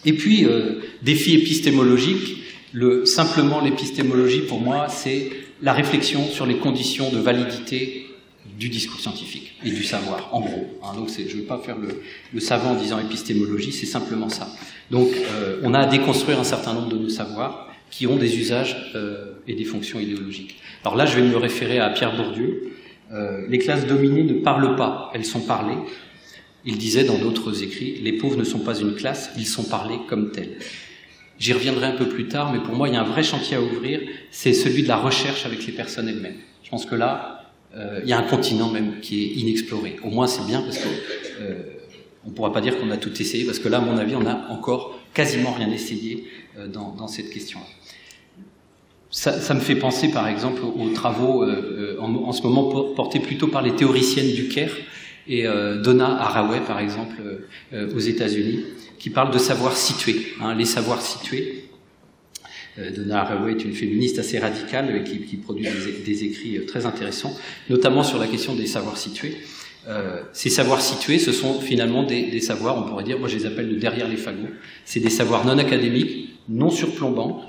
Et puis, défi épistémologique, simplement l'épistémologie pour moi, c'est la réflexion sur les conditions de validité du discours scientifique et du savoir, en gros. Hein, donc je ne veux pas faire le savant en disant épistémologie, c'est simplement ça. Donc on a à déconstruire un certain nombre de nos savoirs qui ont des usages et des fonctions idéologiques. Alors là, je vais me référer à Pierre Bourdieu. Les classes dominées ne parlent pas, elles sont parlées. Il disait dans d'autres écrits, les pauvres ne sont pas une classe, ils sont parlés comme tels. J'y reviendrai un peu plus tard, mais pour moi, il y a un vrai chantier à ouvrir, c'est celui de la recherche avec les personnes elles-mêmes. Je pense que là, il y a un continent même qui est inexploré. Au moins, c'est bien parce que on ne pourra pas dire qu'on a tout essayé, parce que là, à mon avis, on n'a encore quasiment rien essayé dans cette question-là. Ça me fait penser, par exemple, aux travaux en ce moment portés plutôt par les théoriciennes du Caire et Donna Haraway, par exemple, aux États-Unis, qui parlent de savoir situé, hein, les savoirs situés. Donna Haraway est une féministe assez radicale qui produit des écrits très intéressants, notamment sur la question des savoirs situés. Ces savoirs situés, ce sont finalement des savoirs, on pourrait dire, moi je les appelle de derrière les fagots, c'est des savoirs non académiques, non surplombants,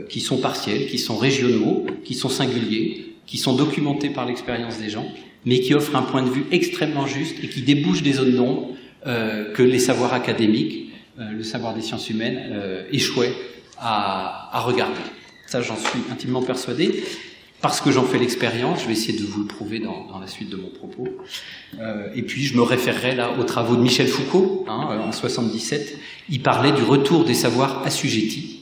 qui sont partiels, qui sont régionaux, qui sont singuliers, qui sont documentés par l'expérience des gens, mais qui offrent un point de vue extrêmement juste et qui débouchent des zones d'ombre que les savoirs académiques, le savoir des sciences humaines, échouaient à regarder. Ça, j'en suis intimement persuadé. Parce que j'en fais l'expérience, je vais essayer de vous le prouver dans la suite de mon propos. Et puis je me référerai là aux travaux de Michel Foucault, en 77. Il parlait du retour des savoirs assujettis.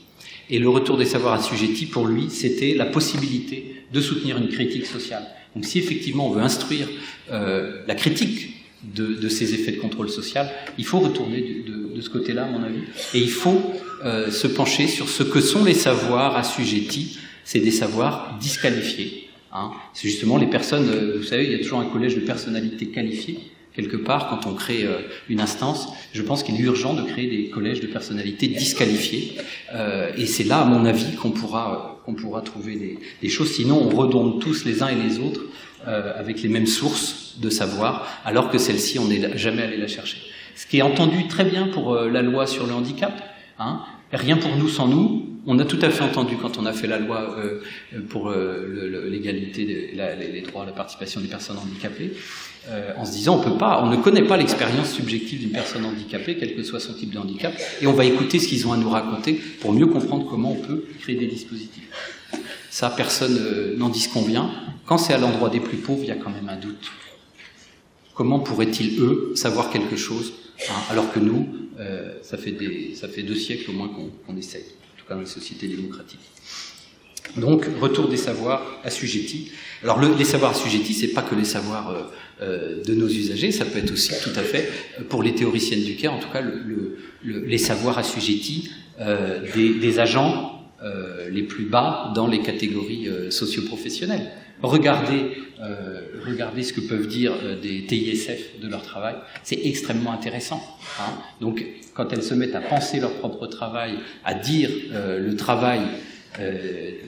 Et le retour des savoirs assujettis, pour lui, c'était la possibilité de soutenir une critique sociale. Donc si effectivement on veut instruire la critique de ces effets de contrôle social, il faut retourner de ce côté-là, à mon avis. Et il faut se pencher sur ce que sont les savoirs assujettis. C'est des savoirs disqualifiés. Hein. C'est justement les personnes, vous savez, il y a toujours un collège de personnalités qualifiées, quelque part, quand on crée une instance. Je pense qu'il est urgent de créer des collèges de personnalités disqualifiées. Et c'est là, à mon avis, qu'on pourra trouver des choses. Sinon, on redonde tous les uns et les autres avec les mêmes sources de savoir, alors que celle-ci, on n'est jamais allé la chercher. Ce qui est entendu très bien pour la loi sur le handicap, hein. Rien pour nous sans nous. On a tout à fait entendu quand on a fait la loi pour l'égalité, les droits à la participation des personnes handicapées, en se disant on ne connaît pas l'expérience subjective d'une personne handicapée, quel que soit son type de handicap, et on va écouter ce qu'ils ont à nous raconter pour mieux comprendre comment on peut créer des dispositifs. Ça, personne n'en disconvient. Quand c'est à l'endroit des plus pauvres, il y a quand même un doute. Comment pourraient-ils, eux, savoir quelque chose, hein, alors que nous, ça fait 2 siècles au moins qu'on essaye, en tout cas dans les sociétés démocratiques. Donc, retour des savoirs assujettis. Alors, les savoirs assujettis, c'est pas que les savoirs de nos usagers, ça peut être aussi tout à fait, pour les théoriciennes du Caire, en tout cas, les savoirs assujettis des agents les plus bas dans les catégories socio-professionnelles. Regardez ce que peuvent dire des TISF de leur travail, c'est extrêmement intéressant. Hein. Donc, quand elles se mettent à penser leur propre travail, à dire le travail,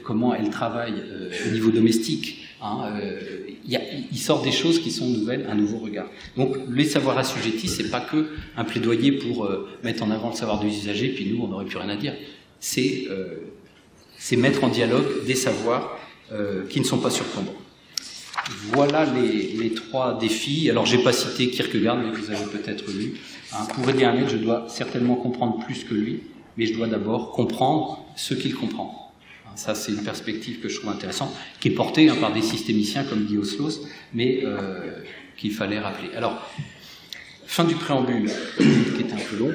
comment elles travaillent au niveau domestique, hein, il sort des choses qui sont nouvelles, un nouveau regard. Donc, les savoirs assujettis, c'est pas que un plaidoyer pour mettre en avant le savoir des usagers, puis nous, on n'aurait plus rien à dire. C'est mettre en dialogue des savoirs qui ne sont pas surplombants. Voilà les 3 défis. Alors, j'ai pas cité Kierkegaard, mais vous avez peut-être lu. Hein, pour aider un maître, je dois certainement comprendre plus que lui, mais je dois d'abord comprendre ce qu'il comprend. Hein, ça, c'est une perspective que je trouve intéressante, qui est portée par des systémiciens comme Guy Oslos, mais qu'il fallait rappeler. Alors, fin du préambule, qui est un peu long.